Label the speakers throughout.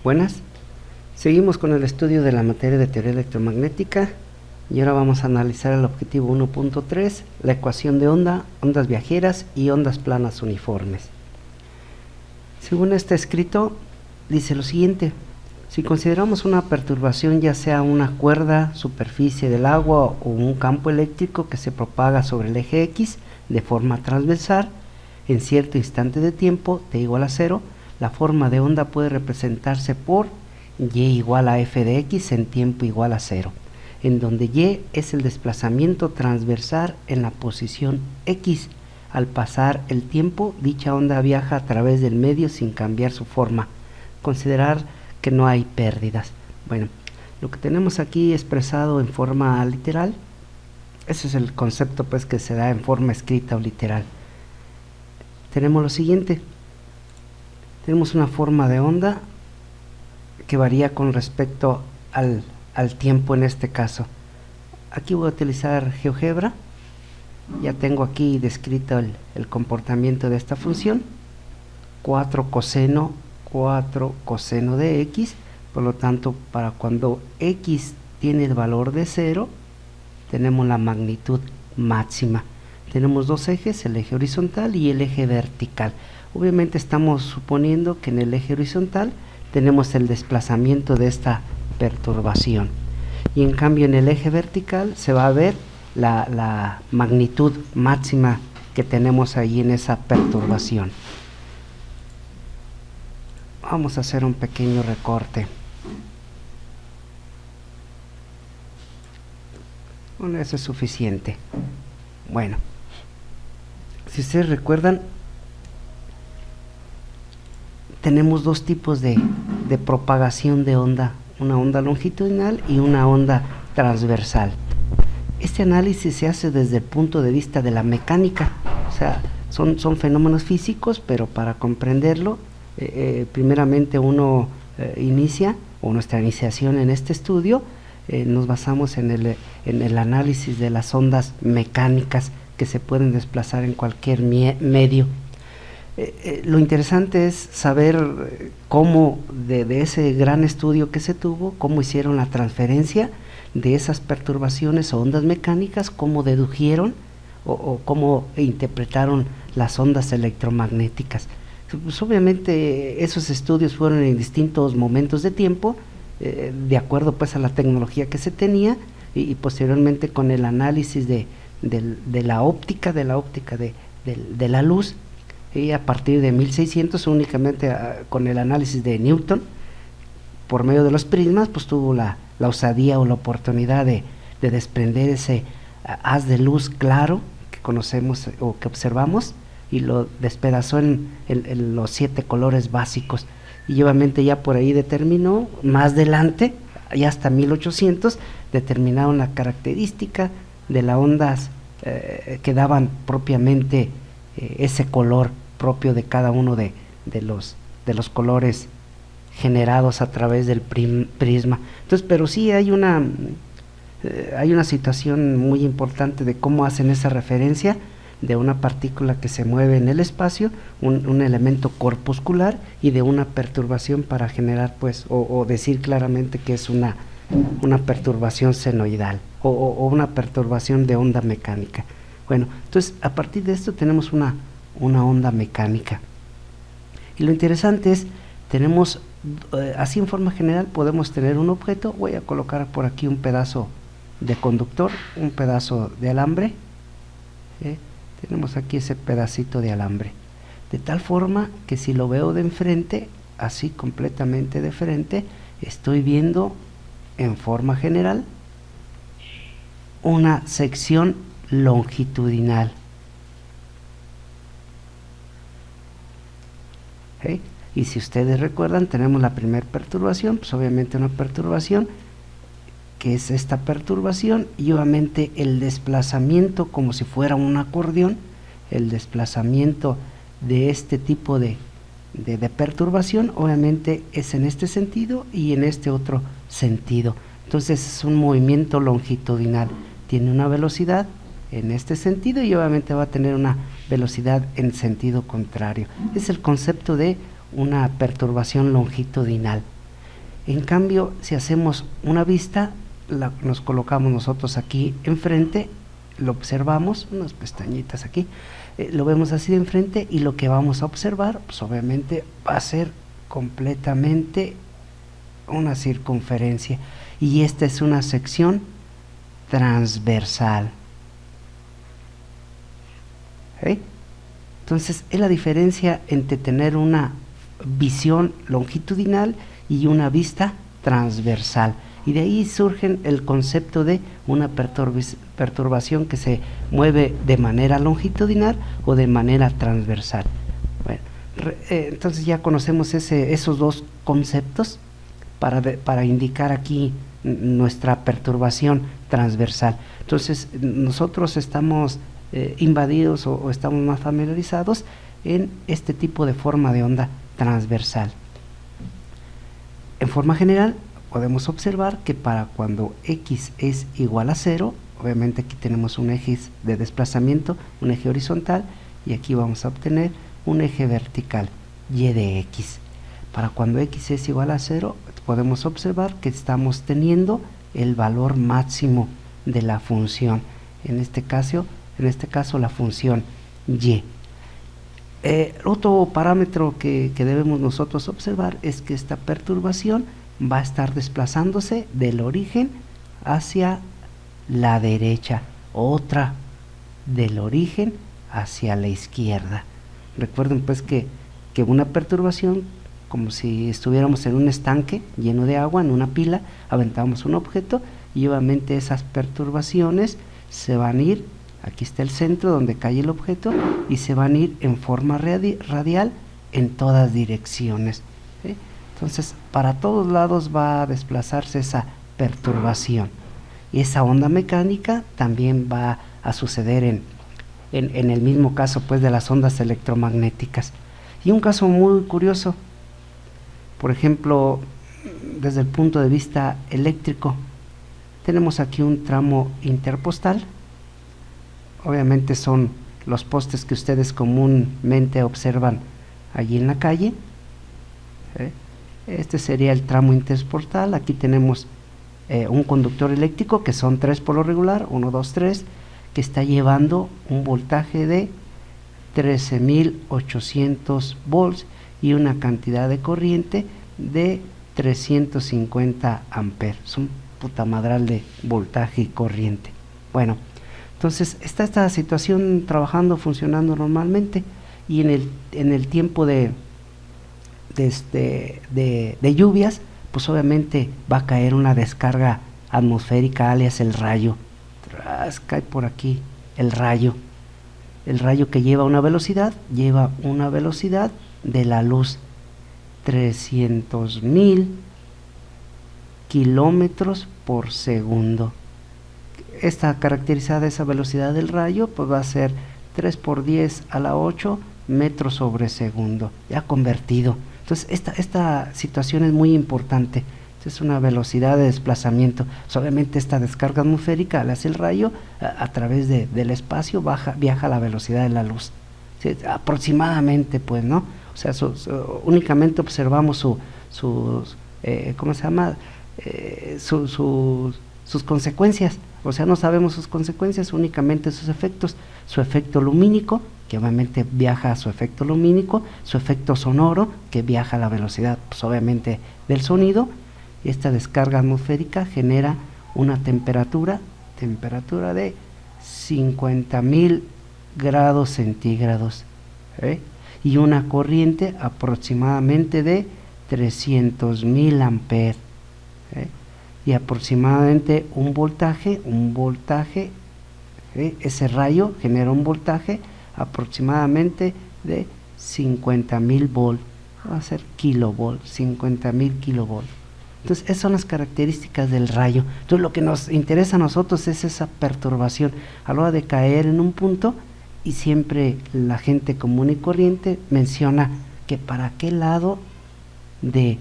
Speaker 1: Buenas, seguimos con el estudio de la materia de teoría electromagnética y ahora vamos a analizar el objetivo 1.3, la ecuación de onda, ondas viajeras y ondas planas uniformes. Según este escrito, dice lo siguiente: si consideramos una perturbación, ya sea una cuerda, superficie del agua o un campo eléctrico que se propaga sobre el eje X de forma transversal, en cierto instante de tiempo, t igual a 0, la forma de onda puede representarse por y igual a f de x en tiempo igual a 0, en donde y es el desplazamiento transversal en la posición x. Al pasar el tiempo, dicha onda viaja a través del medio sin cambiar su forma. Considerar que no hay pérdidas. Bueno, lo que tenemos aquí expresado en forma literal, ese es el concepto pues que se da en forma escrita o literal. Tenemos lo siguiente: tenemos una forma de onda que varía con respecto al tiempo en este caso. Aquí voy a utilizar GeoGebra. Ya tengo aquí descrito el comportamiento de esta función: 4 coseno de x. Por lo tanto, para cuando x tiene el valor de 0, tenemos la magnitud máxima. Tenemos dos ejes, el eje horizontal y el eje vertical. Obviamente estamos suponiendo que en el eje horizontal tenemos el desplazamiento de esta perturbación, y en cambio en el eje vertical se va a ver la magnitud máxima que tenemos ahí en esa perturbación. Vamos a hacer un pequeño recorte. Bueno, eso es suficiente. Bueno, si ustedes recuerdan, tenemos dos tipos de propagación de onda: una onda longitudinal y una onda transversal. Este análisis se hace desde el punto de vista de la mecánica, o sea, son fenómenos físicos, pero para comprenderlo, primeramente uno inicia, o nuestra iniciación en este estudio, nos basamos en el análisis de las ondas mecánicas que se pueden desplazar en cualquier medio. Lo interesante es saber cómo de ese gran estudio que se tuvo, cómo hicieron la transferencia de esas perturbaciones o ondas mecánicas, cómo dedujeron o cómo interpretaron las ondas electromagnéticas. Pues obviamente esos estudios fueron en distintos momentos de tiempo, de acuerdo pues a la tecnología que se tenía, y posteriormente con el análisis de la óptica de la luz, y a partir de 1600 únicamente con el análisis de Newton por medio de los prismas, pues tuvo la osadía o la oportunidad de desprender ese haz de luz claro que conocemos o que observamos, y lo despedazó en los 7 colores básicos, y obviamente ya por ahí determinó, más adelante, ya hasta 1800, determinaron la característica de las ondas que daban propiamente ese color propio de cada uno de los colores generados a través del prisma. Entonces, pero sí hay una situación muy importante de cómo hacen esa referencia de una partícula que se mueve en el espacio, un elemento corpuscular, y de una perturbación para generar pues o decir claramente que es una perturbación senoidal o una perturbación de onda mecánica. Bueno, entonces a partir de esto tenemos una onda mecánica, y lo interesante es, tenemos así en forma general podemos tener un objeto. Voy a colocar por aquí un pedazo de conductor, un pedazo de alambre. Tenemos aquí ese pedacito de alambre, de tal forma que si lo veo de enfrente, así completamente de frente, estoy viendo en forma general una sección longitudinal. Y si ustedes recuerdan, tenemos la primera perturbación, pues obviamente una perturbación que es esta perturbación, y obviamente el desplazamiento, como si fuera un acordeón, el desplazamiento de este tipo de perturbación obviamente es en este sentido y en este otro sentido. Entonces es un movimiento longitudinal, tiene una velocidad en este sentido y obviamente va a tener una velocidad en sentido contrario. Es el concepto de una perturbación longitudinal. En cambio, si hacemos una vista, nos colocamos nosotros aquí enfrente, lo observamos, unas pestañitas aquí, lo vemos así de enfrente, y lo que vamos a observar, pues obviamente va a ser completamente una circunferencia, y esta es una sección transversal. Entonces es la diferencia entre tener una visión longitudinal y una vista transversal, y de ahí surge el concepto de una perturbación que se mueve de manera longitudinal o de manera transversal. Bueno, entonces ya conocemos esos dos conceptos para indicar aquí nuestra perturbación transversal. Entonces nosotros estamos invadidos o estamos más familiarizados en este tipo de forma de onda transversal. En forma general podemos observar que para cuando x es igual a 0, obviamente aquí tenemos un eje de desplazamiento, un eje horizontal, y aquí vamos a obtener un eje vertical, y de x. Para cuando x es igual a 0, podemos observar que estamos teniendo el valor máximo de la función, en este caso la función y. Otro parámetro que debemos nosotros observar es que esta perturbación va a estar desplazándose del origen hacia la derecha, otra del origen hacia la izquierda. Recuerden pues que una perturbación, como si estuviéramos en un estanque lleno de agua, en una pila, aventamos un objeto y obviamente esas perturbaciones se van a ir, aquí está el centro donde cae el objeto, y se van a ir en forma radial en todas direcciones. Entonces para todos lados va a desplazarse esa perturbación, y esa onda mecánica también va a suceder en el mismo caso pues de las ondas electromagnéticas. Y un caso muy curioso, por ejemplo, desde el punto de vista eléctrico, tenemos aquí un tramo interpostal. Obviamente son los postes que ustedes comúnmente observan allí en la calle. Este sería el tramo interpostal. Aquí tenemos un conductor eléctrico, que son 3 por lo regular, 1, 2, 3, que está llevando un voltaje de 13.800 volts y una cantidad de corriente de 350 amperes. Es un puta madral de voltaje y corriente. Bueno, entonces está esta situación trabajando, funcionando normalmente, y en el tiempo de lluvias, pues obviamente va a caer una descarga atmosférica, alias el rayo. Cae por aquí el rayo que lleva una velocidad de la luz, 300.000 kilómetros por segundo. Esta caracterizada, esa velocidad del rayo, pues va a ser 3 por 10 a la 8 metros sobre segundo, ya convertido. Entonces esta situación es muy importante. Es una velocidad de desplazamiento. Pues obviamente esta descarga atmosférica, al hacer el rayo a través del espacio, viaja a la velocidad de la luz, ¿sí? Aproximadamente, pues, ¿no? O sea, únicamente observamos sus ¿cómo se llama? Sus consecuencias. O sea, no sabemos sus consecuencias, únicamente sus efectos. Su efecto lumínico, que obviamente viaja a su efecto lumínico, su efecto sonoro, que viaja a la velocidad, pues obviamente, del sonido. Esta descarga atmosférica genera una temperatura de 50.000 grados centígrados, y una corriente aproximadamente de 300.000 amperes, y aproximadamente un voltaje, ese rayo genera un voltaje aproximadamente de 50.000 volts, va a ser kilovolt, 50.000 kilovolts. Entonces esas son las características del rayo. Entonces lo que nos interesa a nosotros es esa perturbación a la hora de caer en un punto, y siempre la gente común y corriente menciona que para qué lado del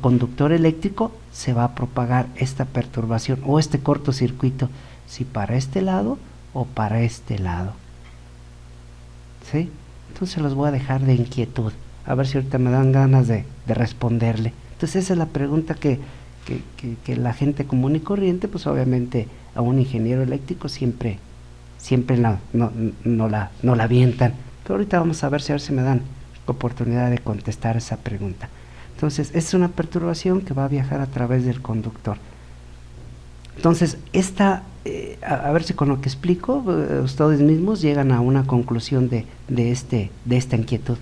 Speaker 1: conductor eléctrico se va a propagar esta perturbación o este cortocircuito, si para este lado o para este lado, ¿sí? Entonces los voy a dejar de inquietud. A ver si ahorita me dan ganas de responderle. Entonces esa es la pregunta que la gente común y corriente, pues obviamente a un ingeniero eléctrico siempre no la avientan. Pero ahorita vamos a ver si me dan oportunidad de contestar esa pregunta. Entonces es una perturbación que va a viajar a través del conductor. Entonces a ver si con lo que explico ustedes mismos llegan a una conclusión de esta inquietud.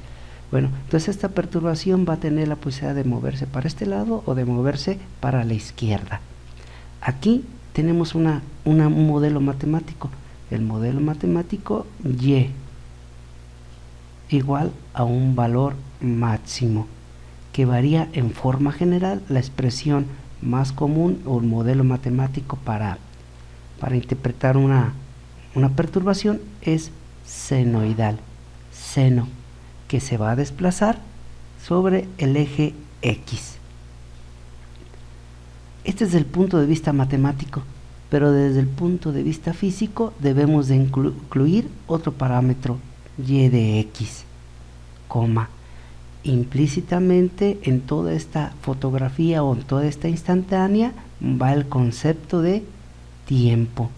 Speaker 1: Bueno, entonces esta perturbación va a tener la posibilidad de moverse para este lado o de moverse para la izquierda. Aquí tenemos un modelo matemático. El modelo matemático Y igual a un valor máximo, que varía en forma general. La expresión más común o el modelo matemático para interpretar una perturbación es senoidal. Seno, que se va a desplazar sobre el eje X. Este es desde el punto de vista matemático, pero desde el punto de vista físico debemos de incluir otro parámetro, y de X, coma. Implícitamente en toda esta fotografía o en toda esta instantánea va el concepto de tiempo.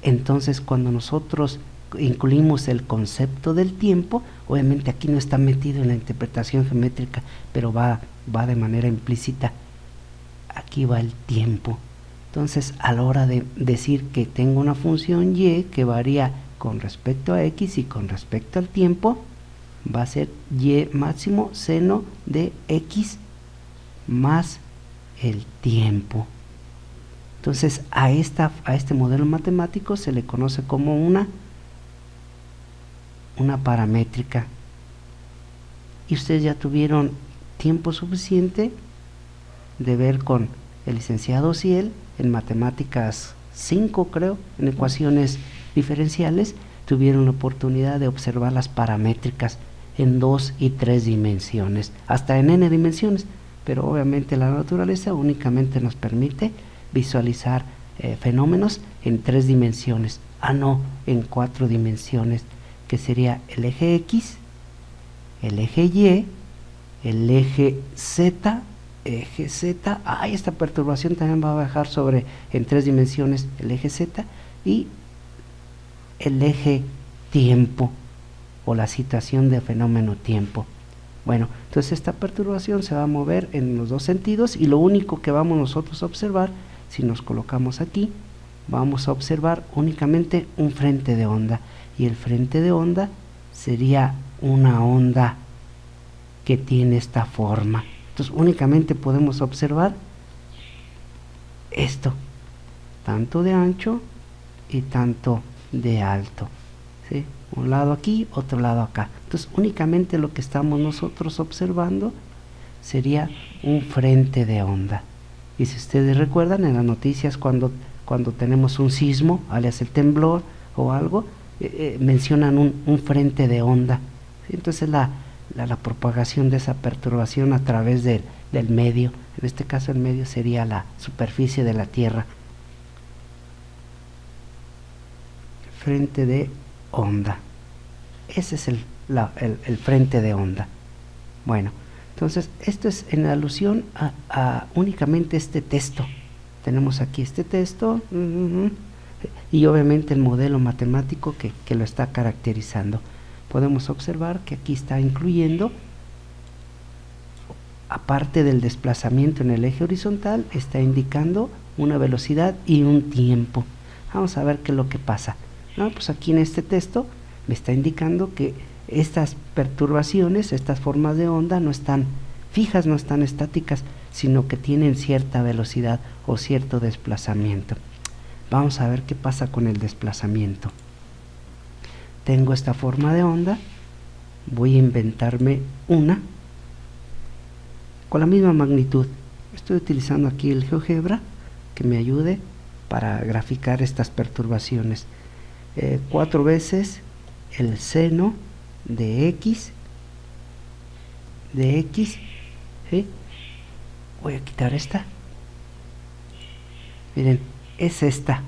Speaker 1: Entonces cuando nosotros incluimos el concepto del tiempo, obviamente aquí no está metido en la interpretación geométrica, pero va de manera implícita. Aquí va el tiempo. Entonces a la hora de decir que tengo una función y que varía con respecto a x y con respecto al tiempo, va a ser y máximo seno de x más el tiempo. Entonces a este modelo matemático se le conoce como una paramétrica. Y ustedes ya tuvieron tiempo suficiente de ver con el licenciado Ciel en matemáticas 5, creo, en ecuaciones diferenciales, tuvieron la oportunidad de observar las paramétricas en 2 y 3 dimensiones, hasta en n dimensiones, pero obviamente la naturaleza únicamente nos permite visualizar fenómenos en 3 dimensiones, no en 4 dimensiones, que sería el eje X, el eje Y, el eje Z, esta perturbación también va a bajar en 3 dimensiones el eje Z, y el eje tiempo o la situación de fenómeno tiempo. Bueno, entonces esta perturbación se va a mover en los dos sentidos, y lo único que vamos nosotros a observar, si nos colocamos aquí, vamos a observar únicamente un frente de onda, y el frente de onda sería una onda que tiene esta forma. Entonces únicamente podemos observar esto, tanto de ancho y tanto de alto, ¿sí? Un lado aquí, otro lado acá. Entonces únicamente lo que estamos nosotros observando sería un frente de onda. Y si ustedes recuerdan, en las noticias cuando tenemos un sismo, alias el temblor o algo, mencionan un frente de onda, ¿sí? Entonces la propagación de esa perturbación a través del medio, en este caso el medio sería la superficie de la Tierra. Frente de onda, ese es el frente de onda. Bueno, entonces esto es en alusión a únicamente este texto. Tenemos aquí este texto y obviamente el modelo matemático que lo está caracterizando. Podemos observar que aquí está incluyendo, aparte del desplazamiento en el eje horizontal, está indicando una velocidad y un tiempo. Vamos a ver qué es lo que pasa. Pues aquí en este texto me está indicando que estas perturbaciones, estas formas de onda no están fijas, no están estáticas, sino que tienen cierta velocidad o cierto desplazamiento. Vamos a ver qué pasa con el desplazamiento. Tengo esta forma de onda, voy a inventarme una con la misma magnitud. Estoy utilizando aquí el GeoGebra que me ayude para graficar estas perturbaciones. 4 veces el seno de X, ¿sí? Voy a quitar esta. Miren, es esta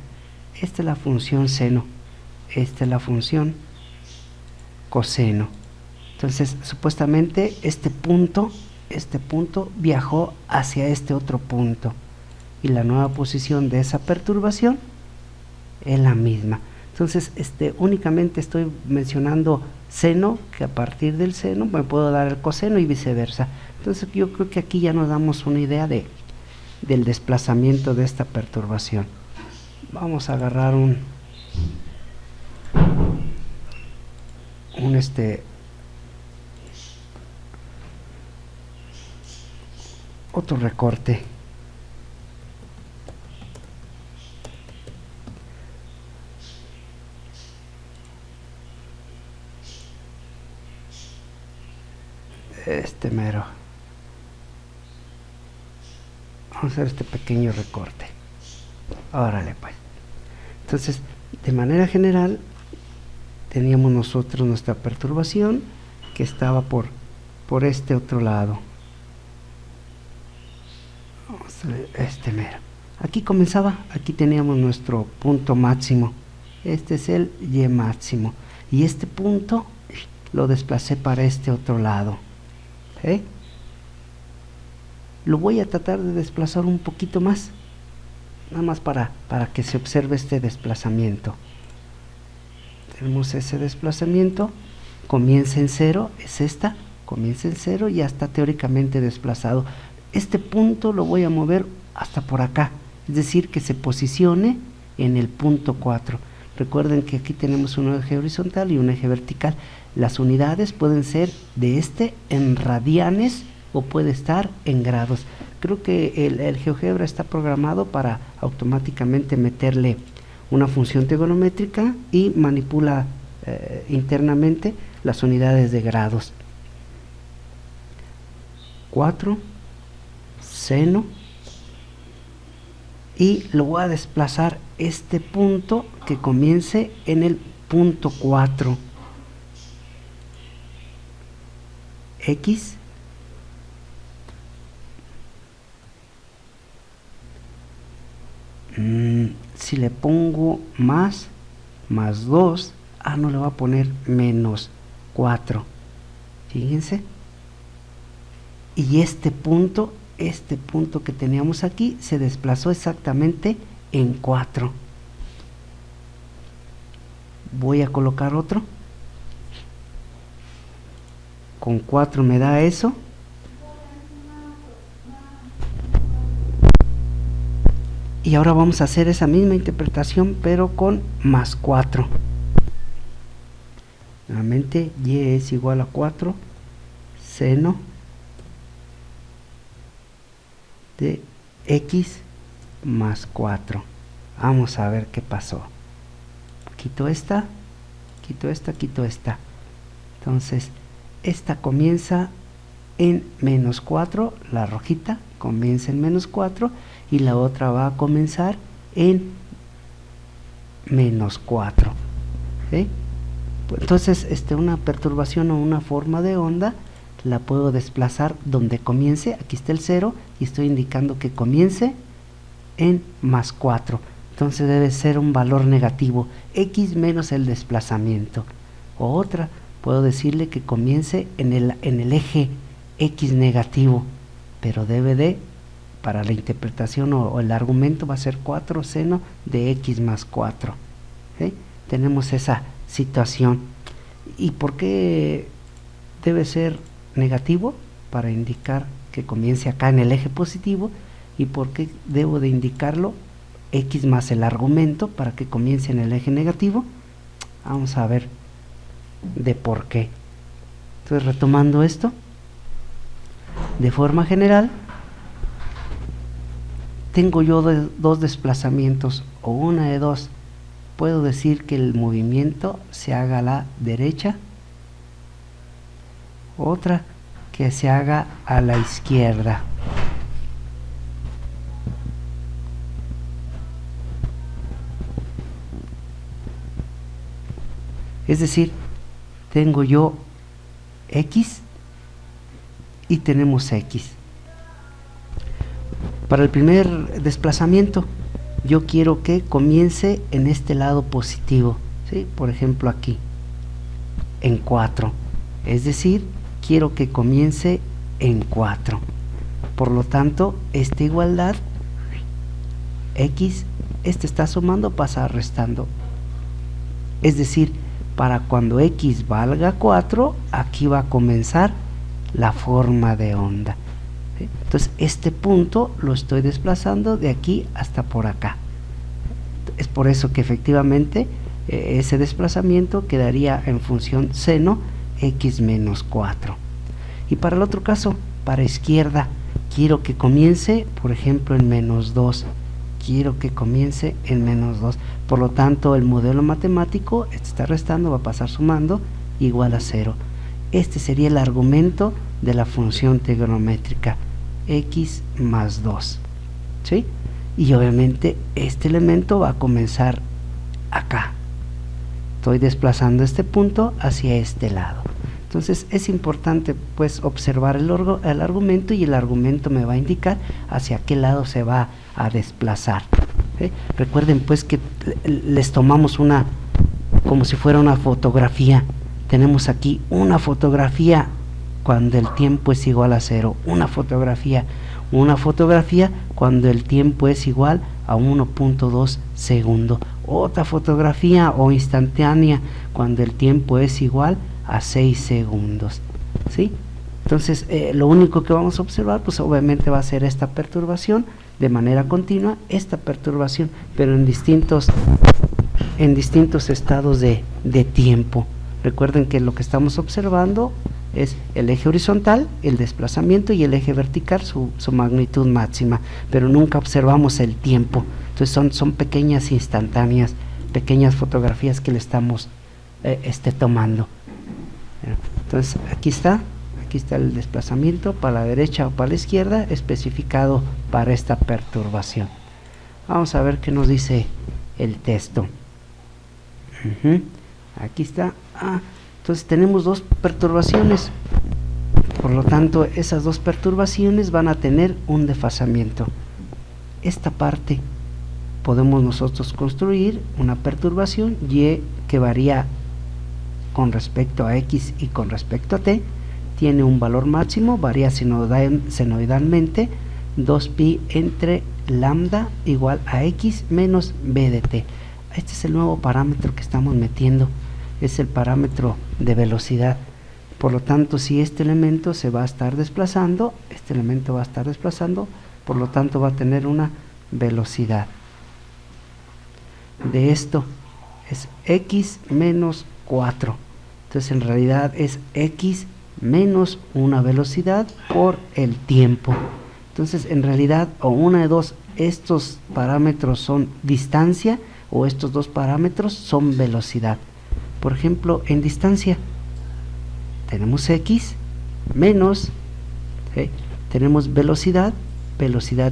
Speaker 1: es la función seno, esta es la función coseno. Entonces, supuestamente este punto viajó hacia este otro punto y la nueva posición de esa perturbación es la misma. Entonces, únicamente estoy mencionando seno, que a partir del seno me puedo dar el coseno y viceversa. Entonces, yo creo que aquí ya nos damos una idea del desplazamiento de esta perturbación. Vamos a agarrar otro recorte. Mero. Vamos a hacer este pequeño recorte. Órale pues. Entonces, de manera general, teníamos nosotros nuestra perturbación que estaba por este otro lado. Vamos a ver mero. Aquí comenzaba, aquí teníamos nuestro punto máximo. Este es el Y máximo. Y este punto lo desplacé para este otro lado. Lo voy a tratar de desplazar un poquito más, nada más para que se observe este desplazamiento. Tenemos ese desplazamiento, comienza en 0, es esta, comienza en 0 y ya está teóricamente desplazado. Este punto lo voy a mover hasta por acá, es decir, que se posicione en el punto 4. Recuerden que aquí tenemos un eje horizontal y un eje vertical. Las unidades pueden ser de en radianes o puede estar en grados. Creo que el GeoGebra está programado para automáticamente meterle una función trigonométrica y manipula internamente las unidades de grados. 4, seno, y lo voy a desplazar este punto que comience en el punto 4. X si le pongo más 2, no le voy a poner menos 4, fíjense, y este punto que teníamos aquí se desplazó exactamente en 4. Voy a colocar otro, con 4 me da eso, y ahora vamos a hacer esa misma interpretación pero con más 4. Nuevamente y es igual a 4 seno de x más 4. Vamos a ver qué pasó. Quito esta. Entonces esta comienza en menos 4, la rojita comienza en menos 4 y la otra va a comenzar en menos 4. ¿Sí? Entonces una perturbación o una forma de onda la puedo desplazar donde comience. Aquí está el 0 y estoy indicando que comience en más 4. Entonces debe ser un valor negativo, x menos el desplazamiento. O otra, puedo decirle que comience en el eje x negativo, pero debe de, para la interpretación o el argumento va a ser 4 seno de x más 4. ¿Sí? Tenemos esa situación. ¿Y por qué debe ser negativo? Para indicar que comience acá en el eje positivo. ¿Y por qué debo de indicarlo x más el argumento para que comience en el eje negativo? Vamos a ver de por qué. Entonces, retomando esto, de forma general tengo yo dos desplazamientos o una de dos. Puedo decir que el movimiento se haga a la derecha, otra que se haga a la izquierda. Es decir, tengo yo x y tenemos x. Para el primer desplazamiento yo quiero que comience en este lado positivo, ¿sí? Por ejemplo aquí en 4. es decir, quiero que comience en 4. Por lo tanto, esta igualdad x, este está sumando, pasa restando. Es decir, para cuando x valga 4, aquí va a comenzar la forma de onda. ¿Sí? Entonces, este punto lo estoy desplazando de aquí hasta por acá. Es por eso que efectivamente ese desplazamiento quedaría en función seno x menos 4. Y para el otro caso, para izquierda, quiero que comience, por ejemplo, en menos 2. Quiero que comience en menos 2. Por lo tanto, el modelo matemático, este está restando, va a pasar sumando, igual a 0. Este sería el argumento de la función trigonométrica, x más 2. ¿Sí? Y obviamente este elemento va a comenzar acá. Estoy desplazando este punto hacia este lado. Entonces es importante pues observar el argumento, y el argumento me va a indicar hacia qué lado se va a desplazar. ¿Sí? Recuerden pues que les tomamos una, como si fuera una fotografía. Tenemos aquí una fotografía cuando el tiempo es igual a 0, una fotografía cuando el tiempo es igual a 1.2 segundos, otra fotografía o instantánea cuando el tiempo es igual a 6 segundos. ¿Sí? Entonces lo único que vamos a observar pues obviamente va a ser esta perturbación de manera continua, esta perturbación, pero en distintos estados de tiempo. Recuerden que lo que estamos observando es el eje horizontal, el desplazamiento, y el eje vertical, su magnitud máxima, pero nunca observamos el tiempo. Entonces son pequeñas instantáneas, pequeñas fotografías que le estamos tomando. Entonces aquí está el desplazamiento para la derecha o para la izquierda, especificado para esta perturbación. Vamos a ver qué nos dice el texto. Aquí está. Entonces tenemos dos perturbaciones, por lo tanto esas dos perturbaciones van a tener un desfasamiento. Esta parte podemos nosotros construir una perturbación y que varía con respecto a x y con respecto a t, tiene un valor máximo, varía senoidalmente, 2pi entre lambda igual a x menos b de t. Este es el nuevo parámetro que estamos metiendo, es el parámetro de velocidad. Por lo tanto, si este elemento se va a estar desplazando, este elemento va a estar desplazando, por lo tanto va a tener una velocidad. De esto es x menos 4. Entonces en realidad es x menos una velocidad por el tiempo. Entonces en realidad, o una de dos, estos parámetros son distancia, o estos dos parámetros son velocidad. Por ejemplo, en distancia tenemos x menos, ¿sí? Tenemos velocidad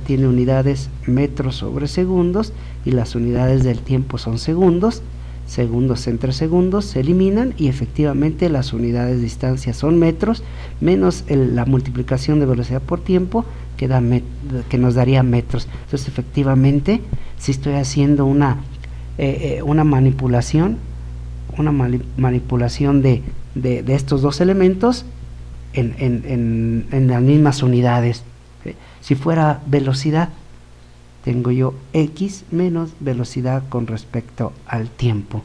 Speaker 1: tiene unidades metros sobre segundos, y las unidades del tiempo son segundos. Segundos entre segundos se eliminan, y efectivamente las unidades de distancia son metros, menos la multiplicación de velocidad por tiempo que nos daría metros. Entonces efectivamente, si estoy haciendo una manipulación de estos dos elementos en las mismas unidades. Si fuera velocidad, tengo yo x menos velocidad con respecto al tiempo,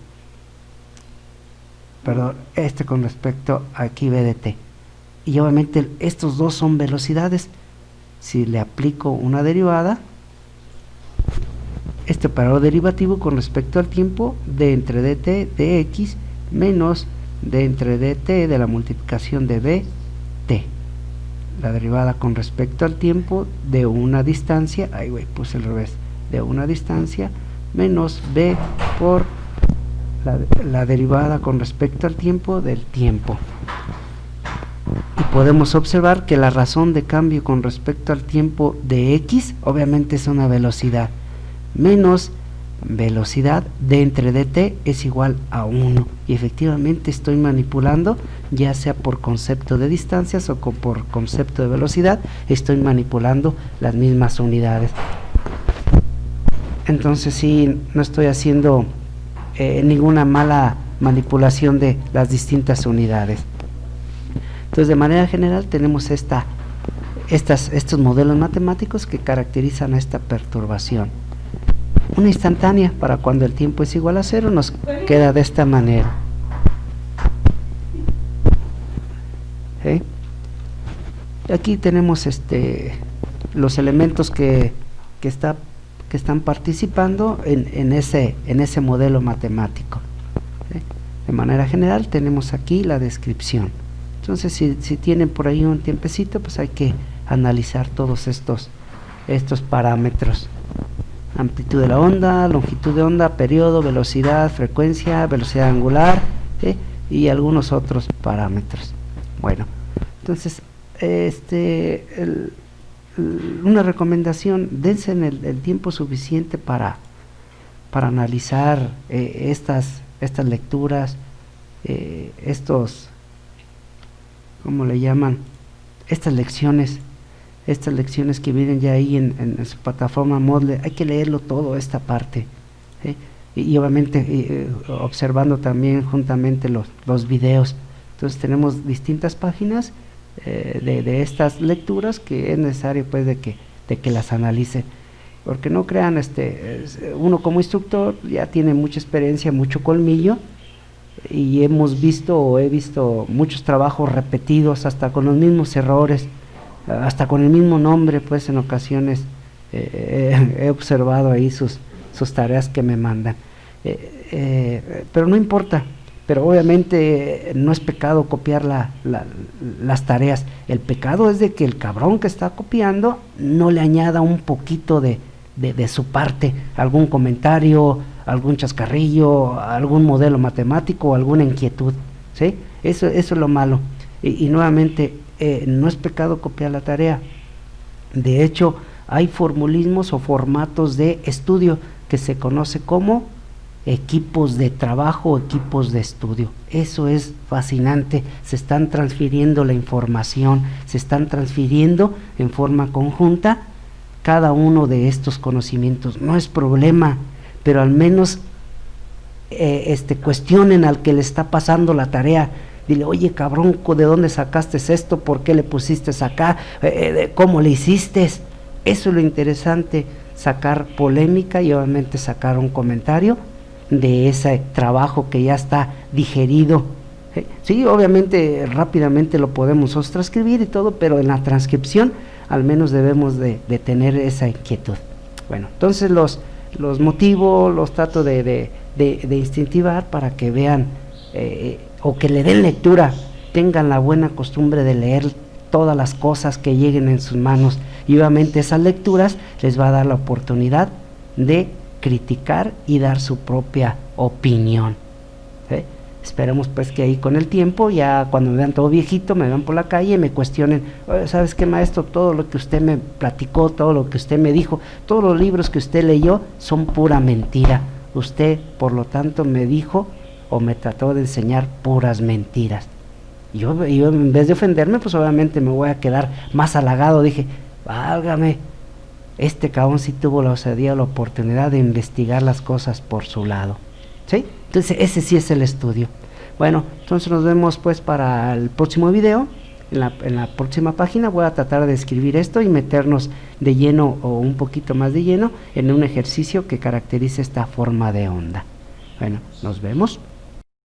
Speaker 1: perdón, con respecto a aquí b de t, y obviamente estos dos son velocidades. Si le aplico una derivada, este operador derivativo con respecto al tiempo, d entre dt de x menos d entre dt de la multiplicación de b t, la derivada con respecto al tiempo de una distancia, puse al revés, de una distancia, menos b por la derivada con respecto al tiempo del tiempo. Y podemos observar que la razón de cambio con respecto al tiempo de x obviamente es una velocidad, menos velocidad d entre dt es igual a 1, y efectivamente estoy manipulando, ya sea por concepto de distancias o por concepto de velocidad, estoy manipulando las mismas unidades. Entonces sí, no estoy haciendo ninguna mala manipulación de las distintas unidades. Entonces, de manera general, tenemos estos modelos matemáticos que caracterizan a esta perturbación. Una instantánea, para cuando el tiempo es igual a 0, nos queda de esta manera. ¿Sí? Aquí tenemos los elementos que están participando en ese modelo matemático. ¿Sí? De manera general tenemos aquí la descripción. Entonces, si tienen por ahí un tiempecito, pues hay que analizar todos estos parámetros: amplitud de la onda, longitud de onda, periodo, velocidad, frecuencia, velocidad angular, ¿sí? Y algunos otros parámetros. Bueno, entonces una recomendación: dense el tiempo suficiente para analizar estas lecturas, ¿cómo le llaman? Estas lecciones que vienen ya ahí en su plataforma Moodle. Hay que leerlo todo, esta parte, ¿sí? Y obviamente observando también juntamente los videos. Entonces tenemos distintas páginas de estas lecturas que es necesario pues de que las analice, porque no crean, uno como instructor ya tiene mucha experiencia, mucho colmillo, y he visto muchos trabajos repetidos, hasta con los mismos errores, hasta con el mismo nombre, pues en ocasiones he observado ahí sus tareas que me mandan, pero no importa. Pero obviamente no es pecado copiar las tareas. El pecado es de que el cabrón que está copiando no le añada un poquito de su parte, algún comentario, algún chascarrillo, algún modelo matemático, alguna inquietud, ¿sí? Eso es lo malo. Y nuevamente, no es pecado copiar la tarea. De hecho, hay formulismos o formatos de estudio que se conoce como equipos de trabajo, equipos de estudio. Eso es fascinante. Se están transfiriendo la información, se están transfiriendo en forma conjunta cada uno de estos conocimientos. No es problema, pero al menos cuestionen al que le está pasando la tarea. Dile: oye, cabrón, ¿de dónde sacaste esto? ¿Por qué le pusiste acá? ¿Cómo le hiciste? Eso es lo interesante, sacar polémica y obviamente sacar un comentario de ese trabajo que ya está digerido. Sí, obviamente rápidamente lo podemos transcribir y todo, pero en la transcripción al menos debemos de tener esa inquietud. Bueno, entonces los motivo, los trato de incentivar para que vean o que le den lectura, tengan la buena costumbre de leer todas las cosas que lleguen en sus manos, y obviamente esas lecturas les va a dar la oportunidad de criticar y dar su propia opinión, ¿sí? Esperemos pues que ahí con el tiempo, ya cuando me vean todo viejito, me vean por la calle y me cuestionen: ¿sabes qué, maestro? Todo lo que usted me platicó, todo lo que usted me dijo, todos los libros que usted leyó son pura mentira. Usted, por lo tanto, me dijo o me trató de enseñar puras mentiras. Yo en vez de ofenderme, pues obviamente me voy a quedar más halagado. Dije: válgame, este cabrón sí tuvo la osadía, la oportunidad de investigar las cosas por su lado, ¿sí? Entonces ese sí es el estudio. Bueno, entonces nos vemos pues para el próximo video. En la próxima página voy a tratar de escribir esto y meternos de lleno o un poquito más de lleno en un ejercicio que caracterice esta forma de onda. Bueno, nos vemos.